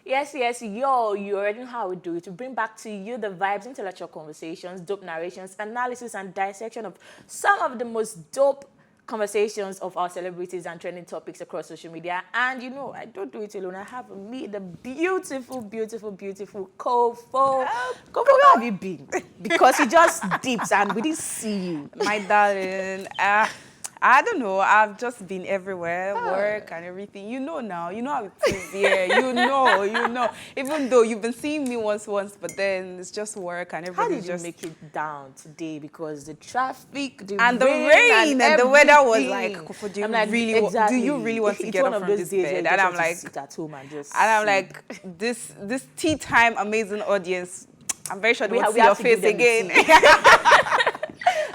Yes, yo, you already know how we do it. To bring back to you the vibes, intellectual conversations, dope narrations, analysis, and dissection of some of the most dope conversations of our celebrities and trending topics across social media. And you know, I don't do it alone. I have with me the beautiful Kofo. Kofo, where have you been? Because he just dips and we didn't see you. My darling, I don't know. I've just been everywhere, work and everything. You know now. You know how it is here. You know. Even though you've been seeing me once, but then it's just work and How everything. did you make it down today? Because the traffic, the rain and the weather was like, Kofo, do you I'm like, really exactly. do you really want to It's get one up of from those this days where bed? you And just I'm want to like, sit at home and just and I'm see. like, this tea time amazing audience. I'm very sure they will see have your to face give them again.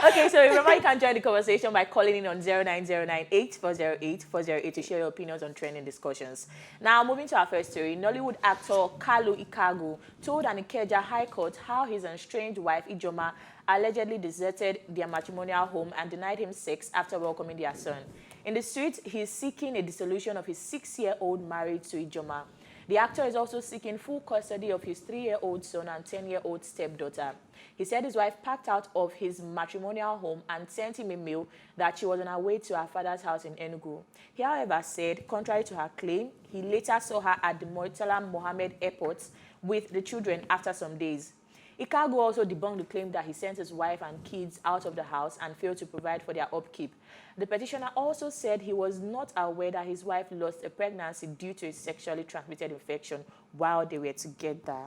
Okay, so remember you can join the conversation by calling in on 09098408408 to share your opinions on trending discussions. Now, moving to our first story, Nollywood actor Kalu Ikeagwu told an Ikeja High Court how his estranged wife Ijoma allegedly deserted their matrimonial home and denied him sex after welcoming their son. In the street, he is seeking a dissolution of his 6-year-old marriage to Ijoma. The actor is also seeking full custody of his 3-year-old son and 10-year-old stepdaughter. He said his wife packed out of his matrimonial home and sent him a mail that she was on her way to her father's house in Enugu. He, however, said, contrary to her claim, he later saw her at the Murtala Mohammed Airport with the children after some days. Ikeagwu also debunked the claim that he sent his wife and kids out of the house and failed to provide for their upkeep. The petitioner also said he was not aware that his wife lost a pregnancy due to a sexually transmitted infection while they were together.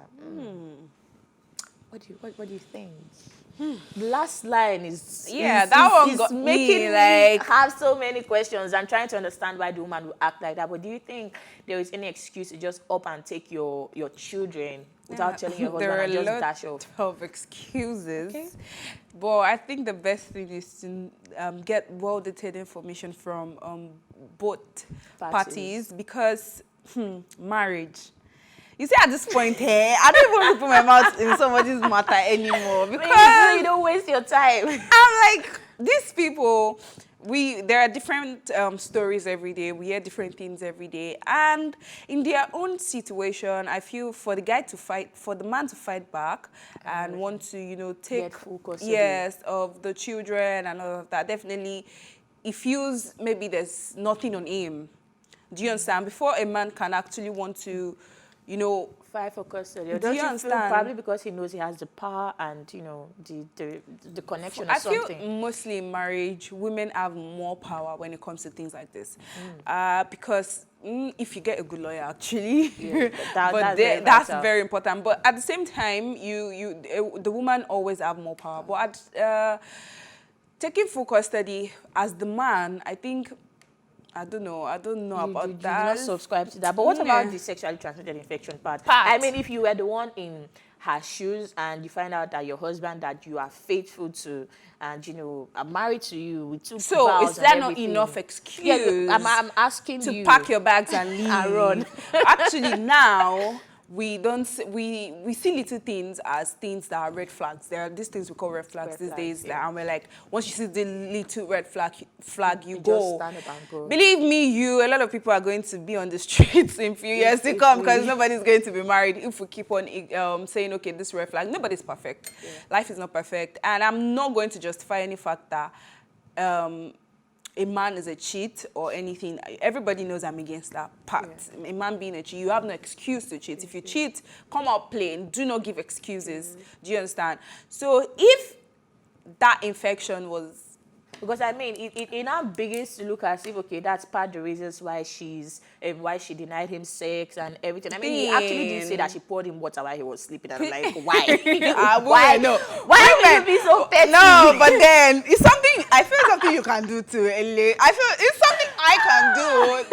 What do you think? The last line is making me have so many questions. I'm trying to understand why the woman would act like that. But do you think there is any excuse to just up and take your children without telling your husband and just dash off? There are a lot of excuses. Okay. But I think the best thing is to get well-detailed information from both parties because marriage. You see, at this point here, I don't even want to put my mouth in somebody's matter anymore because you don't waste your time. I'm like, these people, there are different stories every day. We hear different things every day. And in their own situation, I feel for the man to fight back and want to, take full custody. Yes, of the children and all of that, definitely, it feels maybe there's nothing on him. Do you understand? Before a man can actually want to, fight for custody. Or don't you understand? Probably because he knows he has the power and the connection or something. I feel mostly in marriage, women have more power when it comes to things like this, because if you get a good lawyer, actually, that's very important. But at the same time, the woman always have more power. But taking full custody as the man, I think. I don't know about that. You do not subscribe to that. But what about the sexually transmitted infection part? I mean, if you were the one in her shoes and you find out that your husband that you are faithful to and, are married to you with 2 vows is that not enough excuse? Yeah, I'm asking to you. pack your bags and leave. And run. Actually, now, we see little things as things that are red flags. There are these things we call red flags these days. Yeah. And we're like, once you see the little red flag, you go. Just stand up and go. Believe me, a lot of people are going to be on the streets in few years to come because nobody's going to be married if we keep on saying, okay, this red flag. Nobody's perfect. Yeah. Life is not perfect. And I'm not going to justify any fact that a man is a cheat or anything. Everybody knows I'm against that part. Yeah. A man being a cheat, you have no excuse to cheat. If you cheat, come out plain. Do not give excuses. Do you understand? So if that infection was... Because I mean, it now begins to look as if, okay, that's part of the reasons why why she denied him sex and everything. I mean, he actually did say that she poured him water while he was sleeping. And I'm like, why? Why? No. Why would you be so petty? No, but then it's something. I feel something you can do too, Ele. I feel it's something I can do.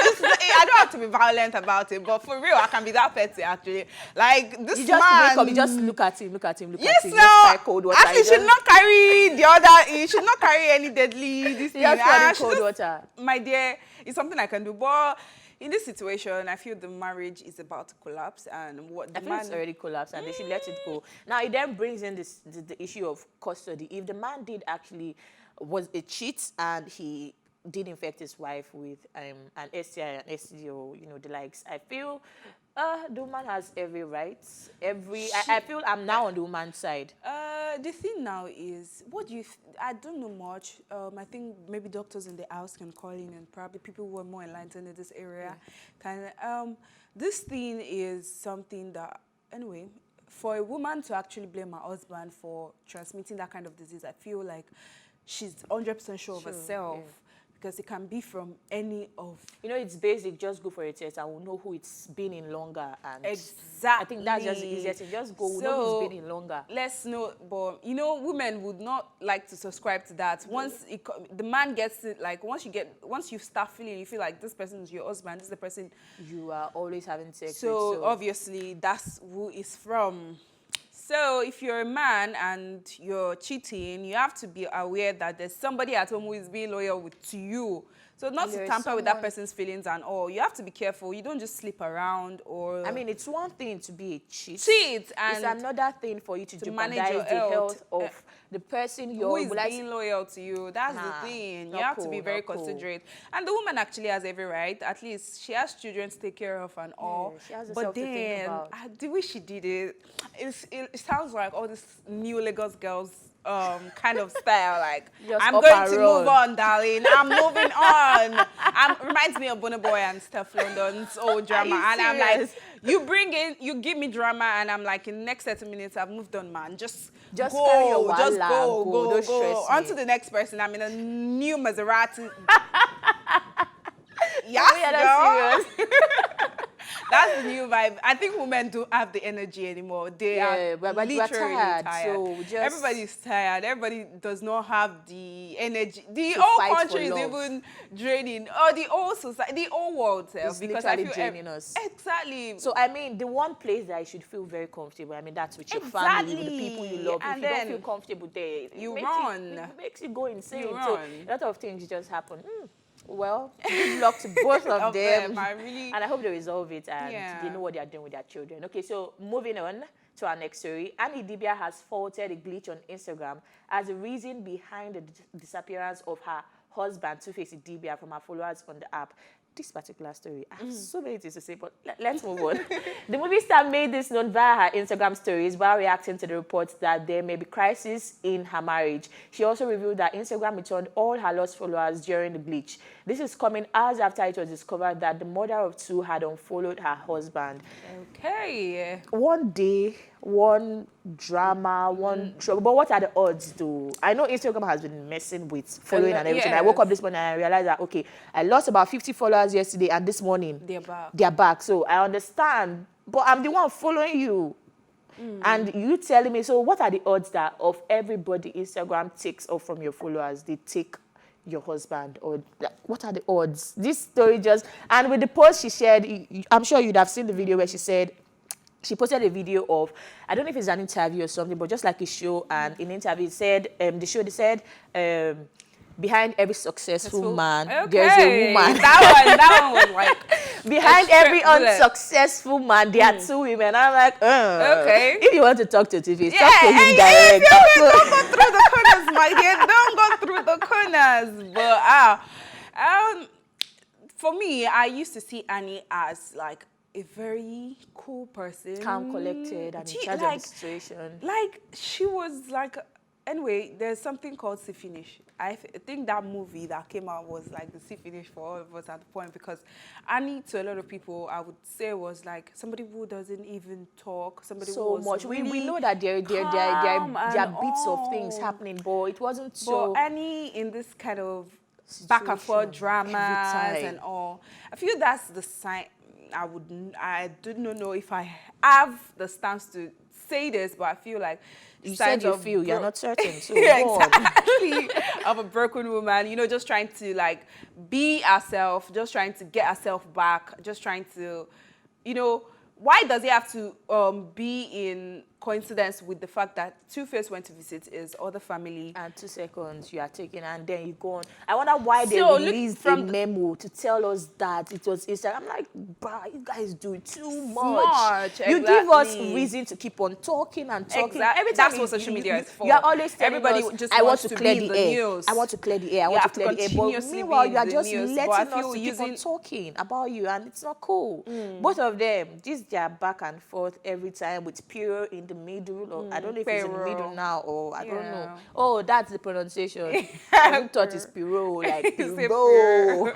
I don't have to be violent about it, but for real, I can be that petty actually. Like this you just man. Wake up, you just look at him. Yes, at him. no. Cold water. Actually, should not carry the other. He should not carry any deadly. This thing. Just cold water. My dear, it's something I can do, but in this situation, I feel the marriage is about to collapse, and what the man it's already collapsed, and they should let it go. Now, it then brings in the issue of custody. If the man did actually was a cheat and he did infect his wife with an STI and STD, or the likes, I feel the woman has every right. I feel I'm now on the woman's side. The thing now is, what do you? I don't know much. I think maybe doctors in the house can call in, and probably people who are more enlightened in this area can. This thing is something that, anyway, for a woman to actually blame her husband for transmitting that kind of disease, I feel like she's 100% sure of herself. Yeah. Because it can be from any of... it's basic. Just go for a test. I will know who it's been in longer. And exactly. I think that's just the easiest thing. Just go. We'll know who's been in longer. Let's know. But, women would not like to subscribe to that. Once the man gets it, like, once you start feeling, you feel like this person is your husband, this is the person... You are always having sex with. So, obviously, that's who it's from. So if you're a man and you're cheating, you have to be aware that there's somebody at home who is being loyal to you. So not to tamper with that person's feelings and all. You have to be careful. You don't just sleep around or... I mean, it's one thing to be a cheat. And it's another thing for you to jeopardize the health of the person who is being loyal to you. That's the thing. You have to be very considerate. And the woman actually has every right. At least she has children to take care of and all. Yeah, she has herself to think about. The way she did it, it sounds like all these new Lagos girls kind of style, like, I'm going to move on, darling. I'm moving on. Reminds me of Burna Boy and Steph London's old drama. And I'm like, you give me drama, and I'm like, in the next 30 minutes, I've moved on, man. Just go, go. On to the next person. I'm in a new Maserati. Yes, girl. That's the new vibe. I think women don't have the energy anymore. They are literally tired. So everybody's tired. Everybody does not have the energy. The whole country is even draining. Or the whole society, the whole world itself. Because I feel draining us. Exactly. So I mean, the one place that you should feel very comfortable, I mean, that's with your family, with the people you love. And if you don't feel comfortable there, it makes you go insane. So a lot of things just happen. Well, good luck to both of them. And I hope they resolve it and they know what they are doing with their children. Okay, so moving on to our next story. Annie Dibia has faulted a glitch on Instagram as the reason behind the disappearance of her husband, Two-Face Dibia, from her followers on the app. This particular story, I have so many things to say, but let's move on. The movie star made this known via her Instagram stories while reacting to the reports that there may be crisis in her marriage. She also revealed that Instagram returned all her lost followers during the glitch. This is coming hours after it was discovered that the mother of two had unfollowed her husband. Okay. One day, one drama, one trouble. But what are the odds, though? I know Instagram has been messing with following and everything. I woke up this morning and I realized that, okay, I lost about 50 followers yesterday, and this morning, they're back. So I understand. But I'm the one following you. And you telling me, so what are the odds that of everybody Instagram takes off from your followers, they take your husband? Or what are the odds? This story just... And with the post she shared, I'm sure you'd have seen the video where she said, she posted a video of, I don't know if it's an interview or something, but just like a show, and in the interview, it said, they said, behind every successful man, there's a woman. That one was like... Behind every unsuccessful man, there are two women. I'm like, okay. If you want to talk to TV, talk to him direct. Don't go through the corners, my dear. Don't go through the corners. But for me, I used to see Annie as like a very cool person. Calm, collected, and in charge of the situation. Like, she was like... Anyway, there's something called See Finish. I think that movie that came out was like the See Finish for all of us at the point, because Annie, to a lot of people, I would say, was like somebody who doesn't even talk. Somebody so who was much. Really we know that there are bits of things happening, but it wasn't so... But Annie, in this kind of back and forth dramas and all, I feel that's the sign. I do not know if I have the stance to say this, but I feel like you said you feel, you're not certain. So exactly. Of a broken woman, you know, just trying to like be herself, just trying to get herself back, just trying to, you know, why does it have to be in coincidence with the fact that Two-Face went to visit his other family. And 2 seconds you are taking, and then you go on. I wonder why they So, released a memo to tell us that it was Instagram. I'm like, bruh, you guys do it too much. You give us reason to keep on talking and talking. Every time that's what social media is for. You are always telling everybody us, just I want wants to to clear be the in the air. news. I want to clear the air. I want to clear the air. But meanwhile, you are just letting us to keep on talking about you, and it's not cool. Both of them, just their back and forth every time with period in the middle, or I don't know if it's in the middle now, or I don't know. Oh, that's the pronunciation. I thought it's Piro, like Piro.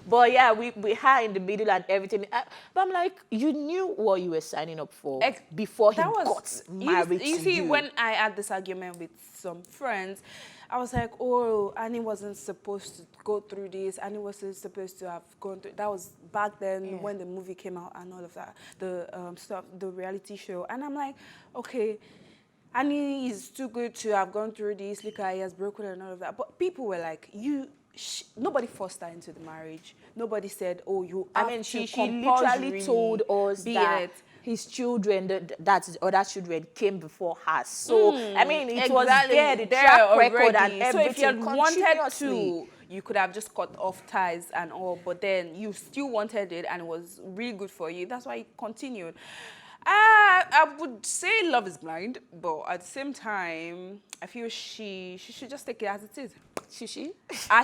But yeah, we had in the middle and everything. But I'm like, you knew what you were signing up for before he got married to you. You see, when I had this argument with some friends, I was like, oh, Annie wasn't supposed to go through this. Annie wasn't supposed to have gone through. That was back then when the movie came out and all of that, the stuff, the reality show. And I'm like, okay, Annie is too good to have gone through this. Look, he has broken and all of that. But people were like, nobody forced her into the marriage. Nobody said, oh, you have to she literally told us that his children, that his other children came before her. So, I mean, it was there, the track record and everything. So if you had wanted to, you could have just cut off ties and all, but then you still wanted it and it was really good for you. That's why you continued. I would say love is blind, but at the same time, I feel she should just take it as it is. She? I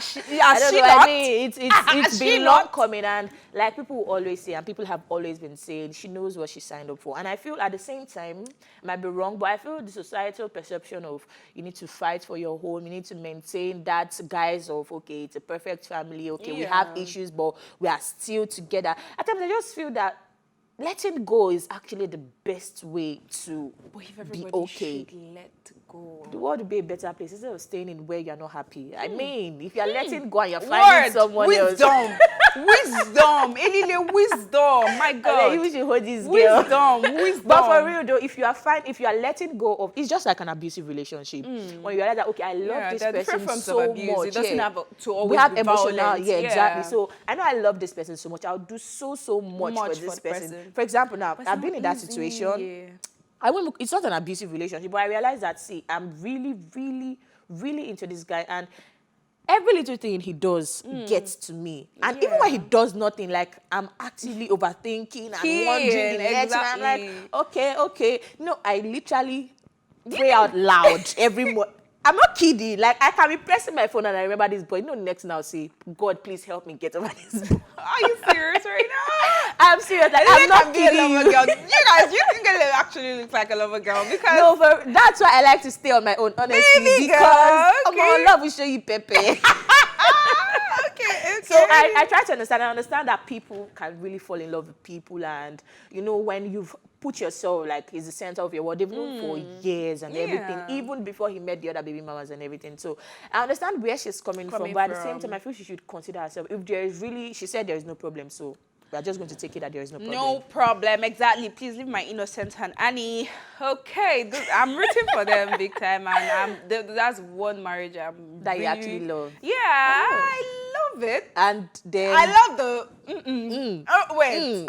don't know. I mean, it's been long coming, and like people always say, and people have always been saying, she knows what she signed up for. And I feel at the same time, might be wrong, but I feel the societal perception of you need to fight for your home, you need to maintain that guise of, okay, it's a perfect family, okay, we have issues, but we are still together. At times I just feel that letting go is actually the best way to be okay. Should let go. The world will be a better place instead of staying in where you're not happy. I mean, if you're letting go and you're finding someone else. Wisdom. Elile, wisdom. My God. You should hold this girl. Wisdom. But for real though, if you are letting go of, it's just like an abusive relationship. When you realize that, okay, I love this person so much. It doesn't have to always we have be emotional, violent. Exactly. So I know I love this person so much. I'll do so much for this person. For example, now I've been in that situation. It's not an abusive relationship, but I realized that, see, I'm really, really, really into this guy, and every little thing he does gets to me. And even when he does nothing, like, I'm actively overthinking and wondering the next time. I'm like, okay. No, I literally pray out loud every morning. I'm not kidding. Like, I can be pressing my phone and I remember this boy. You know, next now, say, God, please help me get over this boy. Are you serious right now? I'm serious. Like, I'm not kidding you. You guys, you think it actually looks like a lover girl because that's why I like to stay on my own, honestly. Baby because girl, love will show you pepe. Okay. So I try to understand. I understand that people can really fall in love with people, and you know, when you've put yourself like is the center of your world, they've known for years and everything, even before he met the other baby mamas and everything. So I understand where she's coming from, but at the same time, I feel she should consider herself. If there is really, she said there is no problem, so we are just going to take it that there is no problem. No problem, exactly. Please leave my innocent hand, Annie. Okay, I'm rooting for them big time, and that's one marriage that you actually love. Yeah, I love it. And then I love the Oh wait,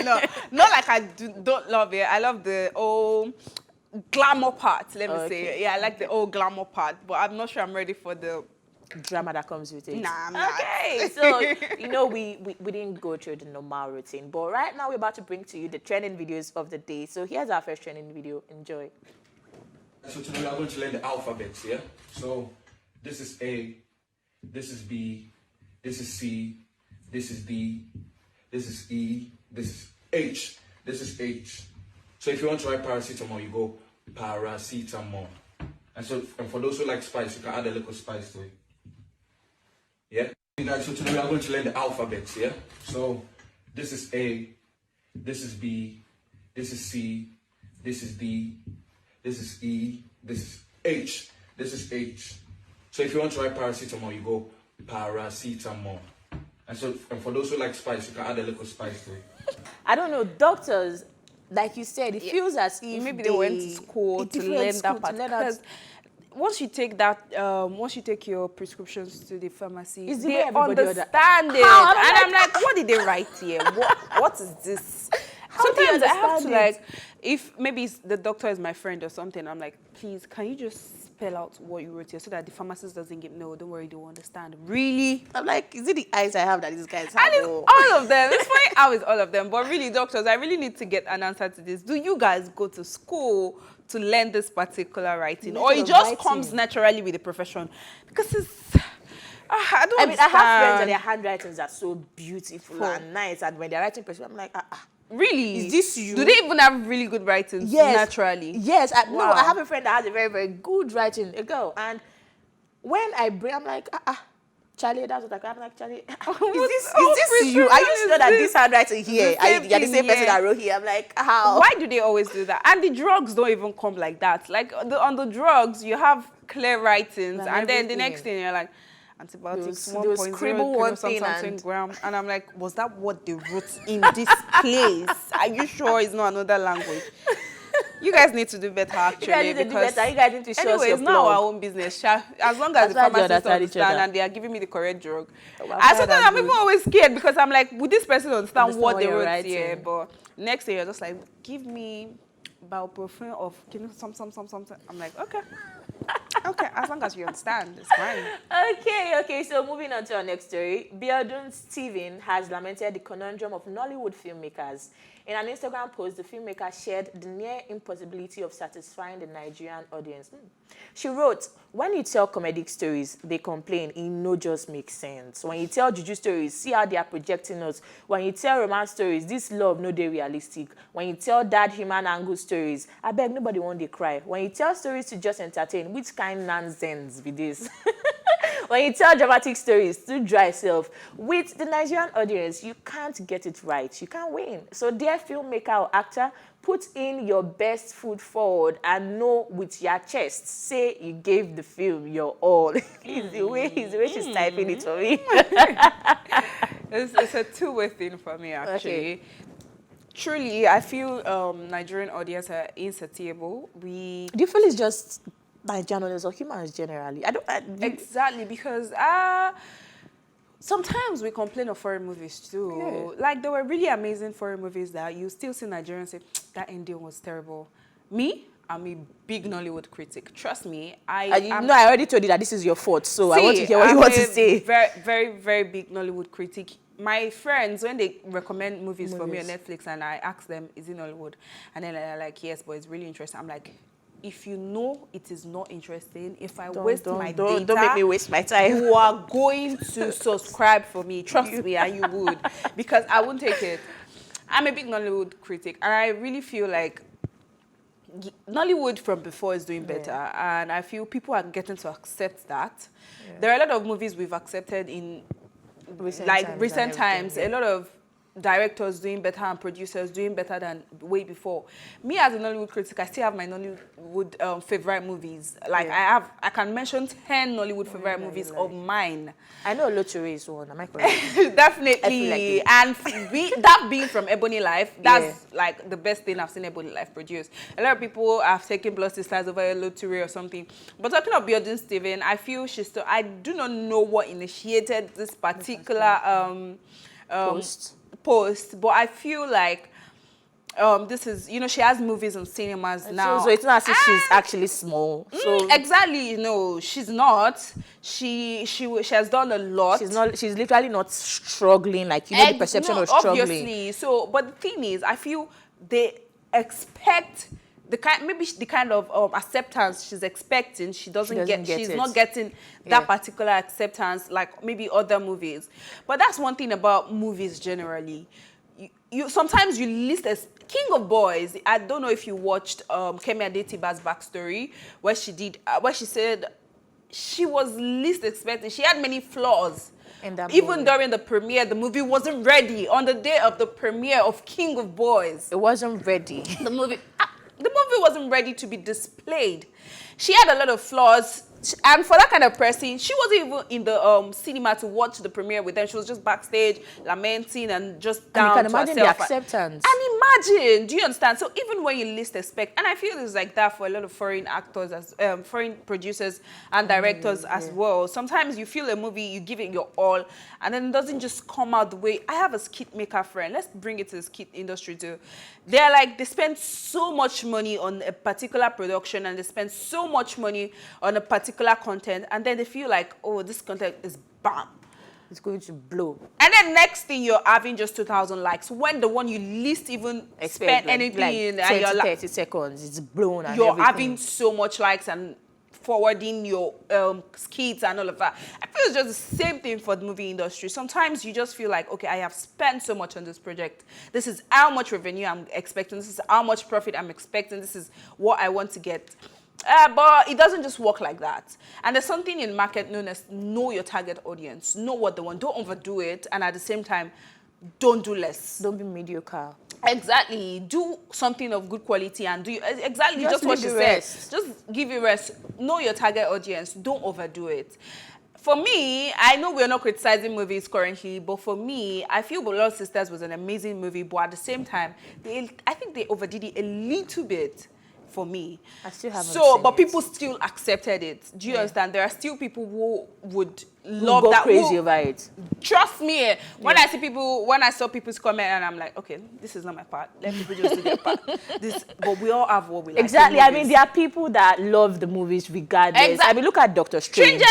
no. Not like I don't love it. I love the old glamour part. Let me say, yeah, I like the old glamour part, but I'm not sure I'm ready for the drama that comes with it. Nah, I'm not. Okay, so you know we didn't go through the normal routine, but right now we're about to bring to you the trending videos of the day. So here's our first trending video. Enjoy. So today we are going to learn the alphabets, yeah? So this is A, this is B, this is C, this is D, this is E, this is H, this is H. So if you want to write paracetamol, you go paracetamol. And for those who like spice, you can add a little spice to it. Yeah? Guys, so today we are going to learn the alphabets, yeah? So this is A, this is B, this is C, this is D, this is E, this is H, this is H. So if you want to write paracetamol, you go paracetamol. And for those who like spice, you can add a little spice to it. I don't know, doctors, like you said, it feels as if maybe they went to school to learn that part. Because once you take that, once you take your prescriptions to the pharmacy, they understand it. And I'm like, what did they write here? What is this? sometimes I have to understand like, if maybe the doctor is my friend or something, I'm like, please, can you just spell out what you wrote here so that the pharmacist doesn't get, no, don't worry, they will understand. Really? I'm like, is it the eyes I have that these guys And have? it's all of them. It's funny how it's all of them. But really, doctors, I really need to get an answer to this. Do you guys go to school to learn this particular writing? Or it just comes naturally with the profession? Because it's... I don't understand. I have friends and their handwritings are so beautiful and nice. And when they're writing, I'm like, really? Is this you? Do they even have really good writings naturally? Yes. No, I have a friend that has a very, very good writing, a girl. And when I bring, I'm like, Charlie, that's what I'm like, Charlie, is this you? Are you sure that this handwriting here, you're the same person that wrote here? I'm like, how? Why do they always do that? And the drugs don't even come like that. Like, on the drugs, you have clear writings. And then the next thing, you're like, antibiotics 1.0 something gram, and I'm like, was that what they wrote in this place? Are you sure it's not another language? You guys need to do better, actually. You guys need to show us your it's not our own business. As long as the pharmacist understand and they are giving me the correct drug. And sometimes I'm even always scared because I'm like, would this person understand what they wrote here? But next day you're just like, give me Biodun of something. I'm like, okay. Okay, as long as you understand, it's fine. Okay, so moving on to our next story. Biodun Stephen has lamented the conundrum of Nollywood filmmakers. In an Instagram post, the filmmaker shared the near impossibility of satisfying the Nigerian audience. She wrote, when you tell comedic stories, they complain, it no just makes sense. When you tell juju stories, see how they are projecting us. When you tell romance stories, this love no dey realistic. When you tell dad human angle stories, I beg nobody won't they cry. When you tell stories to just entertain, which kind nonsense be this? When you tell dramatic stories to dry self, with the Nigerian audience, you can't get it right. You can't win. So dear filmmaker or actor, put in your best foot forward and know with your chest, say you gave the film your all. It's the way she's typing it for me. It's a two-way thing for me, actually. Okay. Truly, I feel Nigerian audience are insatiable. Do you feel it's just Nigerian audience or humans generally? Exactly, because sometimes we complain of foreign movies too. Yeah. Like, there were really amazing foreign movies that you still see Nigerians say, that ending was terrible. I'm a big Nollywood critic. Trust me, I already told you that this is your fault, so I want to hear what you want to say. Very, very, very big Nollywood critic. My friends, when they recommend movies for me on Netflix and I ask them, is it Nollywood? And then they're like, yes, but it's really interesting. I'm like, if you know it is not interesting, if I waste my data, don't make me waste my time. You are going to subscribe for me. Trust me, and you would. Because I won't take it. I'm a big Nollywood critic, and I really feel like Nollywood from before is doing better, and I feel people are getting to accept that. Yeah. There are a lot of movies we've accepted in recent times. A lot of directors doing better and producers doing better than way before. Me as a Nollywood critic, I still have my Nollywood favorite movies. Like I can mention 10 Nollywood favorite movies of mine. I know Lottery is one. Am I correct? Definitely. And that being from Ebony Life, that's like the best thing I've seen Ebony Life produce. A lot of people have taken PlusTvAfrica over Lottery or something. But talking about Biodun Stephen, I feel I do not know what initiated this particular post, but I feel like this is, she has movies in cinemas now. So it's not as if she's actually small. So exactly, she's not. She has done a lot. She's literally not struggling, like the perception of struggling. Obviously. So, but the thing is, I feel they expect the kind of acceptance she's expecting, she's not getting that particular acceptance like maybe other movies. But that's one thing about movies generally. You sometimes you list as King of Boys. I don't know if you watched Kemi Adetiba's backstory where she said she was least expecting. She had many flaws. Even during the premiere, the movie wasn't ready. On the day of the premiere of King of Boys, it wasn't ready. The movie wasn't ready to be displayed. She had a lot of flaws. And for that kind of person, she wasn't even in the cinema to watch the premiere with them. She was just backstage, lamenting and just down to herself. You can imagine the acceptance. And Imagine, do you understand? So even when you least expect, and I feel it's like that for a lot of foreign actors, as foreign producers and directors as well. Sometimes you feel a movie, you give it your all, and then it doesn't just come out the way. I have a skit maker friend. Let's bring it to the skit industry too. They're like, they spend so much money on a particular production, and they spend so much money on a particular content, and then they feel like, oh, this content is bam. It's going to blow. And then next thing, you're having just 2,000 likes when the one you least even spend anything like in, 20, and you're 30 seconds, it's blown and you're everything. having so much likes and forwarding your skits and all of that. I feel it's just the same thing for the movie industry. Sometimes you just feel like, okay, I have spent so much on this project. This is how much revenue I'm expecting. This is how much profit I'm expecting. This is what I want to get. But it doesn't just work like that. And there's something in market known as know your target audience. Know what they want. Don't overdo it. And at the same time, don't do less. Don't be mediocre. Exactly. Do something of good quality and do exactly just what you said. Just give it rest. Know your target audience. Don't overdo it. For me, I know we're not criticizing movies currently, but for me, I feel Blood Sisters was an amazing movie, but at the same time, I think they overdid it a little bit. For me, I still haven't so, but seen people still accepted it. Do you understand? There are still people who would love go that. Crazy over it. Trust me. When I saw people's comment, and I'm like, okay, this is not my part. Let people just do their part. But we all have what we like. Exactly. I mean, there are people that love the movies regardless. Exactly. I mean, look at Doctor Strange.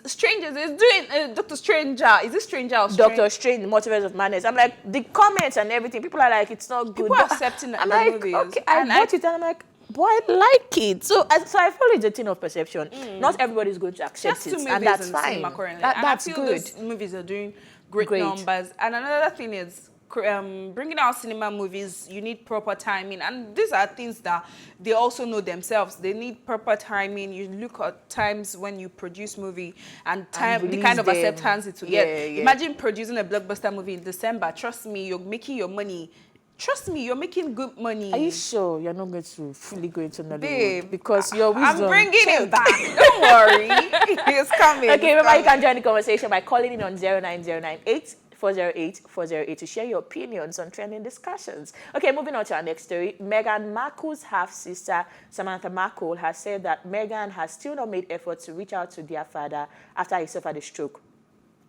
Strangers is doing Doctor Stranger. Is it Stranger or Strange? Doctor Strange, the Multiverse of Madness. I'm like, the comments and everything. People are like, it's not good. People are accepting I'm the like, movies. okay, I watch it and I'm like, boy, I like it. So I feel it's a thing of perception. Not everybody is going to accept Just 2 it, movies and that's in the fine. cinema currently. That's I feel good. those movies are doing great numbers. And another thing is bringing out cinema movies. You need proper timing, and these are things that they also know themselves. They need proper timing. You look at times when you produce movie and time, the kind of acceptance it will get. Imagine producing a blockbuster movie in December. Trust me, you're making your money. Trust me, you're making good money. Are you sure you're not going to fully go into Nollywood? Babe, because your wisdom... I'm bringing it back. Don't worry. It's coming. Okay, remember you can join the conversation by calling in on 09098 408 408 to share your opinions on trending discussions. Okay, moving on to our next story. Meghan Markle's half-sister, Samantha Markle, has said that Meghan has still not made efforts to reach out to their father after he suffered a stroke.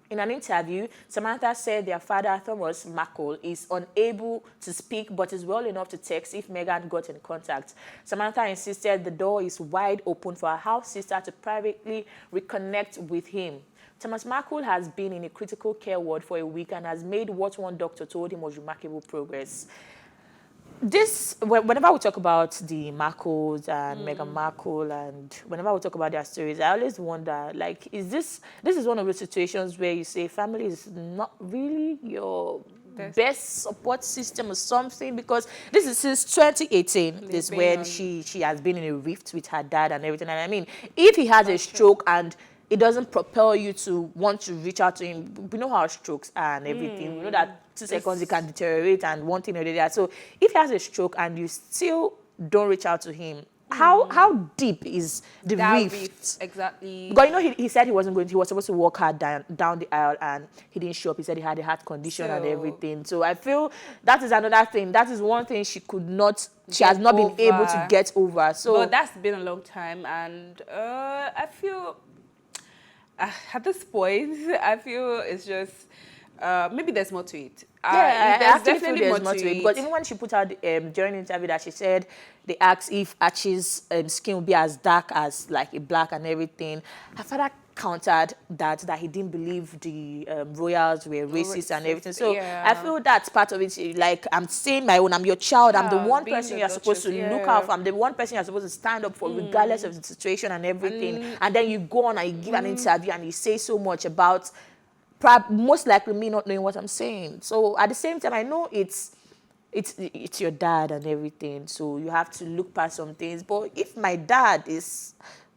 In an interview, Samantha said their father, Thomas Markle, is unable to speak but is well enough to text if Meghan got in contact. Samantha insisted the door is wide open for her half-sister to privately reconnect with him. Thomas Markle has been in a critical care ward for a week and has made what one doctor told him was remarkable progress. Whenever we talk about the Markles and Meghan Markle, and whenever we talk about their stories, I always wonder, like, this is one of those situations where you say family is not really your best support system or something, because this is since 2018 is when she has been in a rift with her dad and everything. And I mean, if he has a stroke and it doesn't propel you to want to reach out to him. We know how strokes are and everything. We know that 2 seconds it can deteriorate and one thing or the other. So if he has a stroke and you still don't reach out to him, how deep is the rift? Exactly. Because you know he said he was supposed to walk her down the aisle and he didn't show up. He said he had a heart condition and everything. So I feel that is another thing. That is one thing she has not been able to get over. So but that's been a long time, and I feel at this point, I feel it's just maybe there's more to it. There's definitely more to it. Because even when she put out during the interview that she said they asked if Archie's skin would be as dark as like a black and everything, her father countered that he didn't believe the royals were racist and everything. So I feel that's part of it. Like, I'm saying my own, I'm your child, I'm the one person you're supposed to look out for, I'm the one person you're supposed to stand up for regardless of the situation and everything. And then you go on and you give an interview and you say so much about most likely me not knowing what I'm saying. So at the same time, I know it's your dad and everything, so you have to look past some things. But if my dad is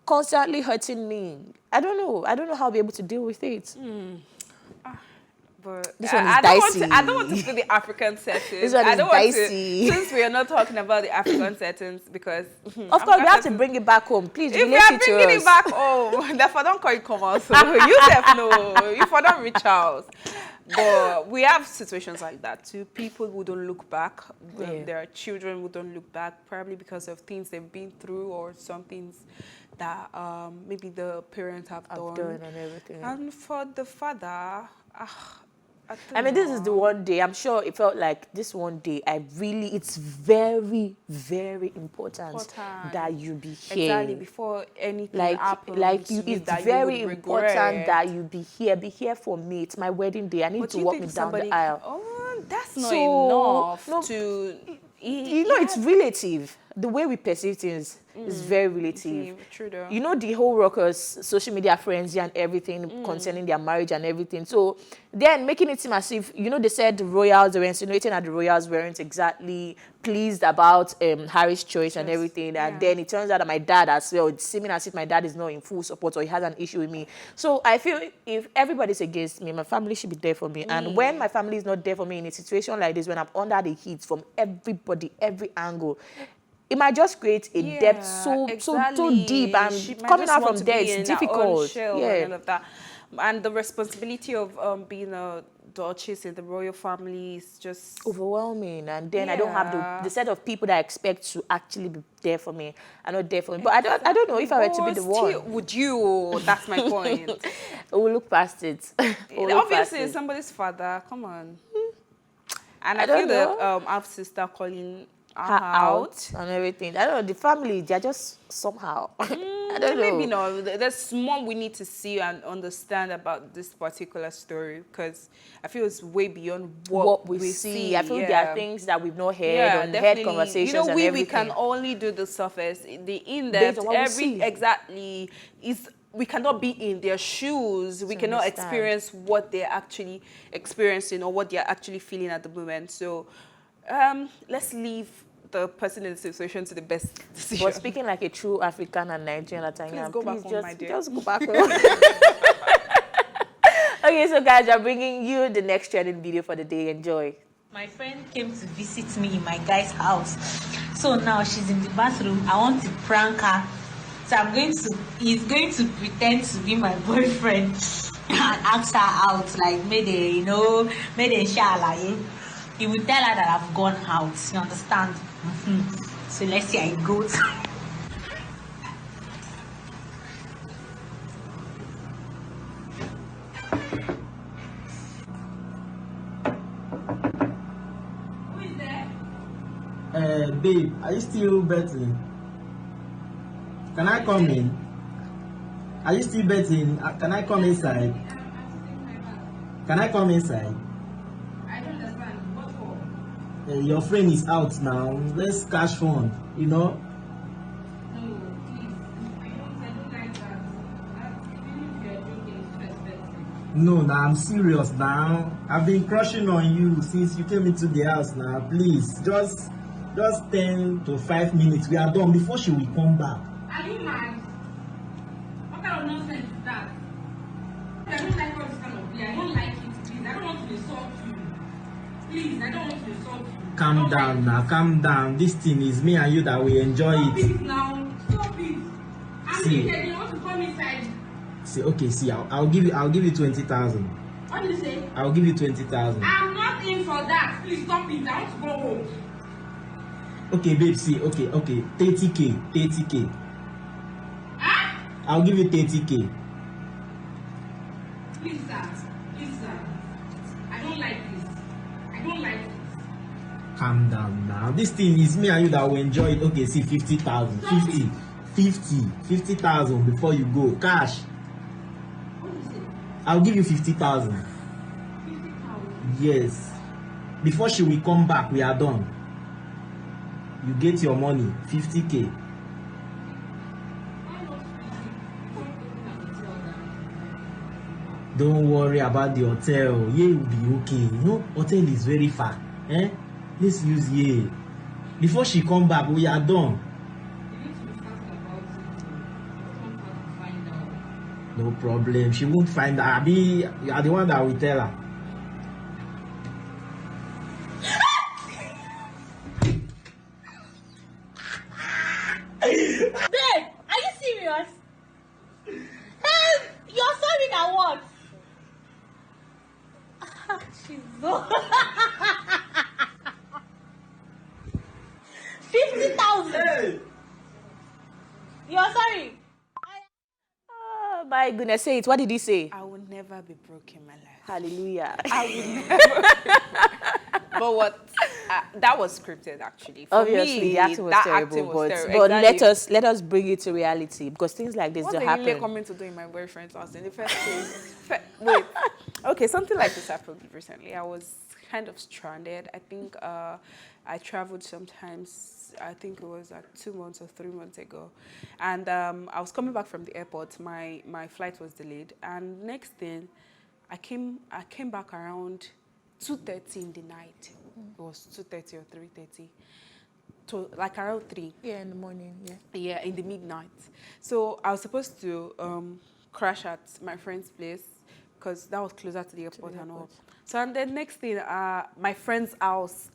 constantly hurting me, I don't know how I'll be able to deal with it. But This one is I dicey. I don't want to do the African settings. This one I is don't dicey. want to, since we are not talking about the African settings, because Of course, we have to bring it back home. Please, if we relate are it to bringing us. it back home, therefore don't call it come out. So you have no, if I don't reach out. But we have situations like that too. People who don't look back. Yeah. There are children who don't look back, probably because of things they've been through or some things that maybe the parents have done. And everything. And for the father, I mean, this is the one day, I'm sure it felt like this one day, it's very, very important that you be here. Exactly, before anything happens. It's very important that you be here for me. It's my wedding day. I need to walk me down the aisle. Oh, that's not enough to... It's relative. The way we perceive things is very relative. True though. You know, the whole rockers, social media frenzy and everything concerning their marriage and everything. So then making it seem as if, they said the royals, they were insinuating that the royals weren't exactly pleased about Harry's choice and everything. And then it turns out that my dad as well, it's seeming as if my dad is not in full support or he has an issue with me. So I feel if everybody's against me, my family should be there for me. And when my family is not there for me in a situation like this, when I'm under the heat from everybody, every angle, it might just create a depth so deep, and coming out from there it's difficult. And all of that. And the responsibility of being a duchess in the royal family is just overwhelming. And then I don't have the set of people that I expect to actually be there for me are not there for me. But I don't know if I were to be the one. Would you? That's my point. We'll look past it. Obviously, it's somebody's father. Come on. And I feel that our sister calling her out and everything. I don't know, the family, they're just somehow. I don't know. Maybe no. There's more we need to see and understand about this particular story, because I feel it's way beyond what we see. I feel there are things that we've not heard heard conversations and everything. We can only do the surface, the in-depth, exactly is. We cannot be in their shoes. We cannot experience what they're actually experiencing or what they're actually feeling at the moment. So let's leave the person in the situation to the best decision. But speaking like a true African and Nigerian, just go back home. Okay, so guys, I'm bringing you the next trending video for the day. Enjoy. My friend came to visit me in my guy's house. So now she's in the bathroom. I want to prank her. So he's going to pretend to be my boyfriend and ask her out, like, maybe inshallah. He will tell her that I've gone out. You understand? So let's see how it goes. Who is there? Babe, are you still betting? Can I come in? Are you still betting? Can I come inside? Can I come inside? I don't understand. What for? Your friend is out now. Let's cash fund, you know? No, please. I don't like that. Even if you're joking, it's respectful. No, now I'm serious now. I've been crushing on you since you came into the house now. Please, just 10 to 5 minutes. We are done before she will come back. Are you mad? What kind of nonsense is that? I don't like all this kind of play. I don't like it, please. I don't want to insult you. Please, I don't want to insult you. Calm down now, calm down. This thing is me and you that we enjoy Stop it. it now. Stop it. I'm naked. You want to come inside? See, okay, see, I'll give you 20,000. What do you say? I'll give you 20,000. I'm not in for that. Please stop it. I want to go home. Okay, babe, see, okay, 30K. Huh? I'll give you 30K. Please, sir. I don't like this. Calm down now. This thing is me and you that will enjoy it. Okay, see, 50,000. 50,000 before you go. Cash. What do you say? I'll give you 50,000. 50,000. Yes. Before she will come back, we are done. You get your money, 50K. Don't worry about the hotel. Yeah, will be okay. You know, hotel is very far. Let's use yeah. Before she come back, we are done. You need to be careful about it. I don't want her to find out. No problem. She won't find out. Abi, you are the one that will tell her. So 50,000. Hey! You're sorry. Oh, my goodness. Say it. What did he say? I will never be broke in my life. Hallelujah. I would never. But what? That was scripted, actually. For Obviously, me, the acting was that terrible, acting was terrible. but Exactly. let us bring it to reality because things like this What don't are you really happen. coming to do in my boyfriend's house in the first place? Wait. Okay, something like this happened recently. I was kind of stranded. I think I traveled sometimes. I think it was like 2 months or 3 months ago, and I was coming back from the airport. My flight was delayed, and next thing, I came back around 2:30 in the night. It was 2:30 or 3:30. To like around 3. Yeah, in the morning. Yeah. Yeah, in the midnight. So I was supposed to crash at my friend's place because that was closer to the airport and all. So and then next thing, my friend's house,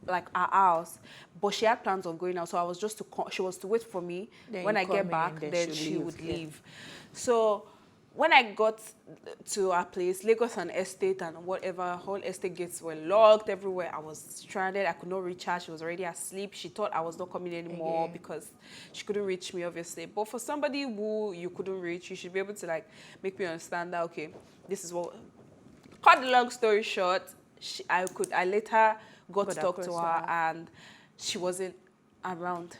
like our house, but she had plans on going out. So I was just she was to wait for me. Then when you I come get in, back, then then she'll she leave, would yeah. leave. So when I got to our place, Lagos and estate and whatever, whole estate gates were locked everywhere. I was stranded. I could not reach her. She was already asleep. She thought I was not coming anymore because she couldn't reach me, obviously. But for somebody who you couldn't reach, you should be able to like make me understand that, okay, this is what... Cut the long story short, I later got to talk to her and she wasn't around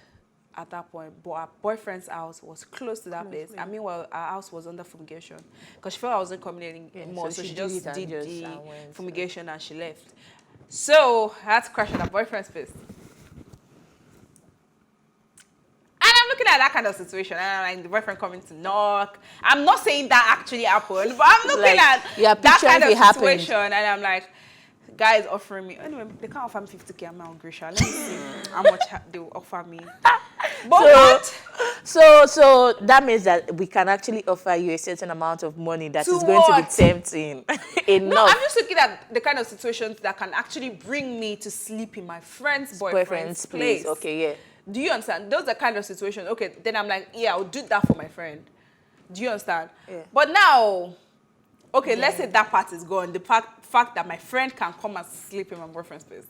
at that point, but our boyfriend's house was close to that place. And meanwhile, our house was under fumigation because she felt I wasn't coming anymore. So she just did the fumigation and she left. So I had to crash at her boyfriend's place. And I'm looking at that kind of situation, and I'm like, the boyfriend coming to knock. I'm not saying that actually happened, but I'm looking at that kind of situation, and I'm like, guys offering me. Anyway, they can't offer me 50K amount on Grisha. Let me see how much they will offer me. But so that means that we can actually offer you a certain amount of money that is going to be tempting enough. No, I'm just looking at the kind of situations that can actually bring me to sleep in my friend's boyfriend's place. Okay, yeah. Do you understand? Those are kind of situations. Okay, then I'm like, yeah, I'll do that for my friend. Do you understand? Yeah. But now, okay, let's say that part is gone. The fact that my friend can come and sleep in my boyfriend's place.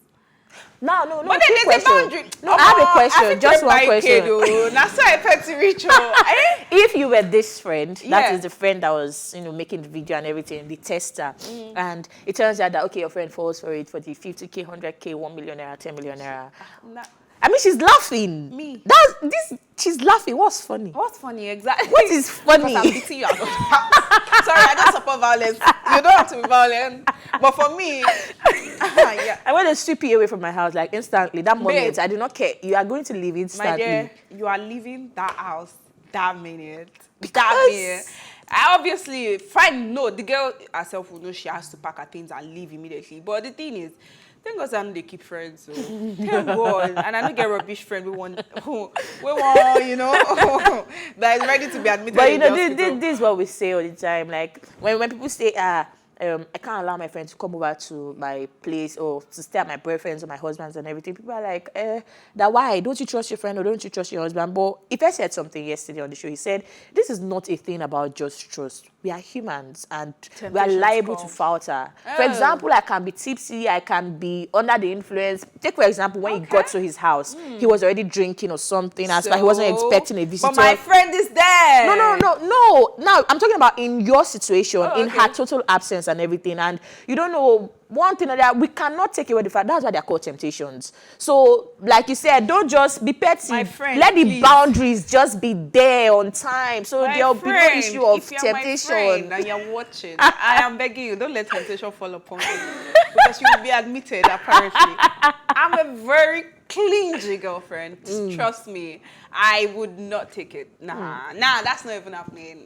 No. But then there's a boundary. No, I have a question. Just one question. That's why I pay to reach. If you were this friend, that is the friend that was, making the video and everything, the tester, and it turns out that, okay, your friend falls for it for the 50K, 100K, 1 million naira, 10 million naira. I mean, she's laughing. Me. She's laughing. What's funny? What's funny, exactly? What is funny? Because I'm beating you out of the house. Sorry, I don't support violence. You don't have to be violent. But for me, yeah. I want to sweep you away from my house, like instantly. That moment, Babe, I do not care. You are going to leave instantly. My dear, you are leaving that house that minute. Because... That minute. I obviously, fine, no, the girl herself will know she has to pack her things and leave immediately. But the thing is, thank God they keep friends. So thank God. And I don't get rubbish friend. We want, that is ready to be admitted. But this is what we say all the time. Like when people say, I can't allow my friend to come over to my place or to stay at my boyfriend's or my husband's and everything. People are like, that why? Don't you trust your friend or don't you trust your husband? But if I said something yesterday on the show, he said, this is not a thing about just trust. We are humans and we are liable to falter. For example, I can be tipsy, I can be under the influence. Take, for example, when he got to his house, he was already drinking or something. As far he wasn't expecting a visitor. But my friend is there. No. Now, I'm talking about in your situation, in her total absence and everything. And you don't know one thing or that. We cannot take away the fact. That's why they're called temptations. So, like you said, don't just be petty. My friend, let the boundaries just be there on time. So there'll be no issue of temptation. And you're watching, I am begging you, don't let temptation fall upon you. Because you will be admitted, apparently. I'm a very clingy girlfriend. Trust me. I would not take it. Nah, that's not even happening.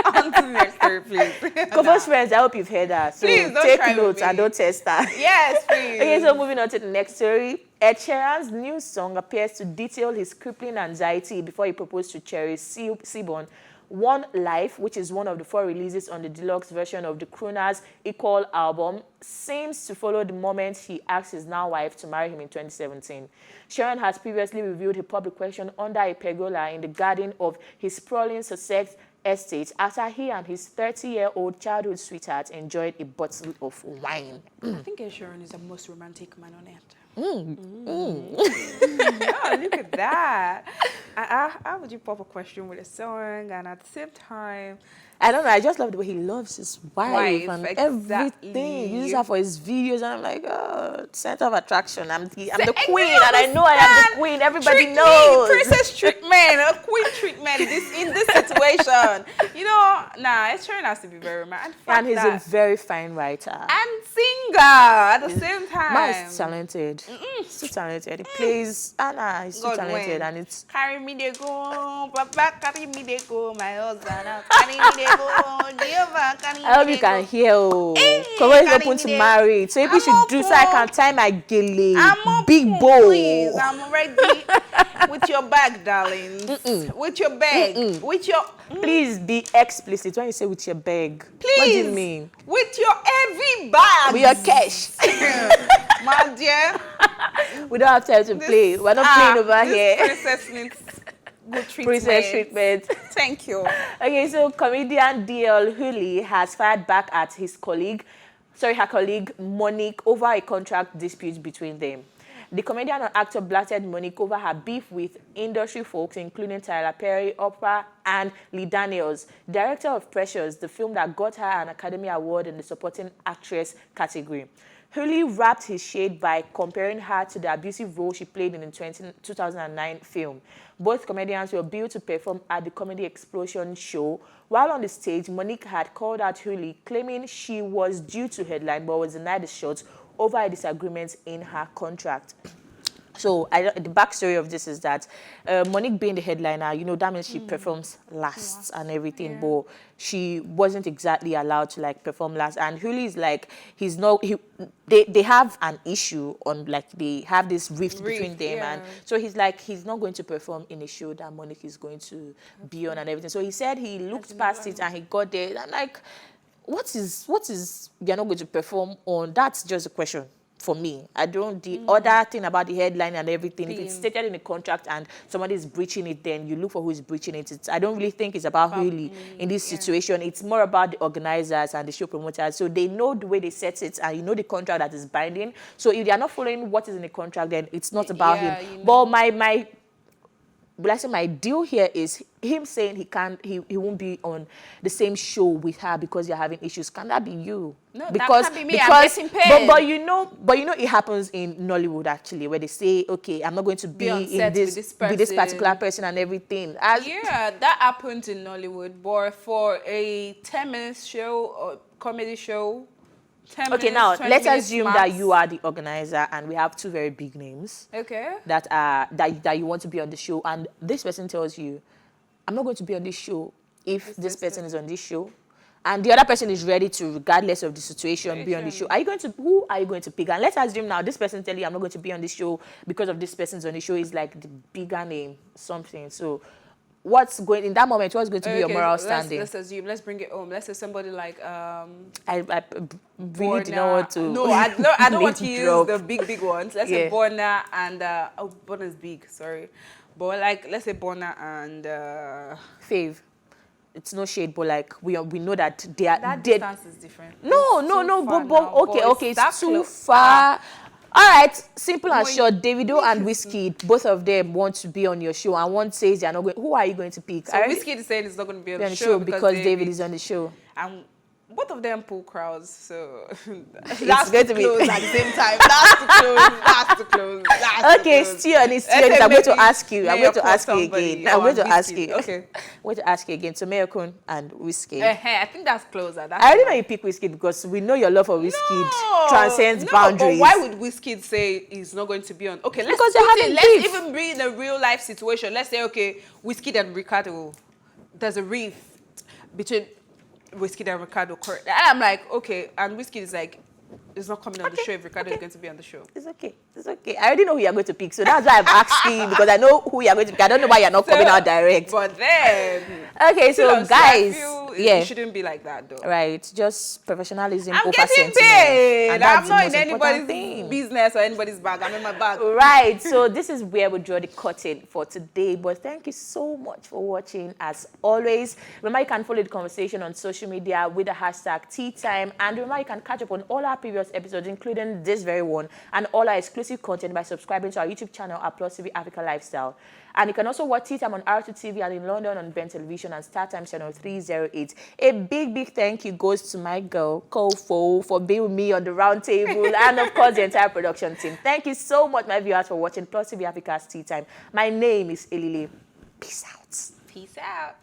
On to the next story, please. Close friends, I hope you've heard that. So please, don't take notes and don't test that. Yes, please. Okay, so moving on to the next story. Ed Sheeran's new song appears to detail his crippling anxiety before he proposed to Cherry Seaborn. One Life, which is one of the 4 releases on the deluxe version of the crooner's Equal album, seems to follow the moment he asked his now wife to marry him in 2017. Sheeran has previously revealed a public question under a pergola in the garden of his sprawling Sussex estate after he and his 30-year-old childhood sweetheart enjoyed a bottle of wine. I think Ed Sheeran is the most romantic man on earth. Oh, look at that. How would you pop a question with a song and at the same time... I don't know. I just love the way he loves his wife and exactly. everything. He uses her for his videos, and I'm like, oh, center of attraction. I'm the queen, and I know I am the queen. Everybody knows. Princess treatment, a queen treatment. In this situation, you know, Ed Sheeran has to be very romantic. And he's a very fine writer and singer at the same time. Man is talented. So talented. He plays Anna. He's so talented, and it's carry me they go, Papa, carry me they go, my husband, carry me they go. I hope you can hear. Because he's open to marry. So if you should do so, I can tie my gele. Big bow. Please, I'm ready with your bag, darling. With your bag. With your. Please be explicit when you say with your bag. Please. What do you mean? With your heavy bag. With your cash. My dear. We don't have time to play. We're not playing over here. Princess needs good treatment. Princess treatment. Thank you. Okay, so comedian DL Huli has fired back at her colleague Monique over a contract dispute between them. The comedian and actor blasted Monique over her beef with industry folks, including Tyler Perry, Oprah, and Lee Daniels, director of Precious, the film that got her an Academy Award in the Supporting Actress category. Huli wrapped his shade by comparing her to the abusive role she played in the 2009 film. Both comedians were billed to perform at the Comedy Explosion show. While on the stage, Monique had called out Huli, claiming she was due to headline but was denied the shot over a disagreement in her contract. So the backstory of this is that Monique being the headliner, you know, that means she performs last and everything, but she wasn't exactly allowed to like perform last. And Huli is like, they have an issue on, like, they have this rift between them, and so he's like, he's not going to perform in a show that Monique is going to be on and everything. So he said he looked past it and he got there. I'm like, what is you're not going to perform on? That's just a question. For me, I don't, the other thing about the headline and everything, if it's stated in the contract and somebody is breaching it, then you look for who is breaching it. I don't really think it's about Huli in this situation. It's more about the organizers and the show promoters. So they know the way they set it, and you know the contract that is binding. So if they are not following what is in the contract, then it's not about him. You know. But my deal here is him saying he won't be on the same show with her because you're having issues. Can that be you? No, because, that can't be me. I'm getting paid. But you know it happens in Nollywood actually, where they say, okay, I'm not going to be in this with this particular person and everything. That happened in Nollywood, but for a 10-minute show or comedy show. Okay, now let's assume that you are the organizer and we have two very big names. Okay. That you want to be on the show, and this person tells you, I'm not going to be on this show if this person is on this show, and the other person is ready to, regardless of the situation, be on the show. Who are you going to pick? And let's assume now this person telling you I'm not going to be on this show because of this person's on the show is like the bigger name, something. So what's going in that moment? What's going to be your moral standing? Let's assume. Let's bring it home. Let's say somebody like I really do not want to. No, I don't want to use the big ones. Let's say Borna and Borna is big. Sorry, but like let's say Borna and Fave. It's no shade, but like we know that they are. That distance is different. No, but okay, it's too far. All right, simple and short. Davido and Wizkid, both of them want to be on your show, and one says they are not going. Who are you going to pick? So Wizkid is saying he's not going to be on the show because David is on the show. And both of them pull crowds, so it's going to be close at the same time. That's too close. Okay, still, I'm going to ask you. I'm going to ask you again. I'm going to ask you. Okay. I'm going to ask you again. So Mayokun and Wizkid. I think that's closer. I already know you pick Wizkid because we know your love for Wizkid transcends boundaries. But why would Wizkid say he's not going to be on? Okay, let's even be in a real life situation. Let's say, okay, Wizkid and Ricardo, there's a rift between Wizkid and Ricardo. And I'm like, okay, and Wizkid is like, It's not coming on the show if Ricardo is going to be on the show. It's okay. It's okay. I already know who you're going to pick, so that's why I'm asking, because I know who you're going to pick. I don't know why you're not coming out direct. But then, Okay, so guys, it shouldn't be like that, though. Right, just professionalism I'm over getting sentiment. paid. And that's I'm the not most in important anybody's business or anybody's bag. I'm in my bag. Right, so this is where we draw the curtain for today. But thank you so much for watching. As always, remember you can follow the conversation on social media with the hashtag TEATIME. And remember you can catch up on all our previous episodes, including this very one, and all our exclusive content by subscribing to our YouTube channel at PlusTvAfrica Lifestyle. And you can also watch TEATIME on R2TV and in London on Ben Television and StarTimes channel 308. A big thank you goes to my girl, Kofo, for being with me on the round table and, of course, the entire production team. Thank you so much, my viewers, for watching TV Africa's TEATIME. My name is Elile. Peace out. Peace out.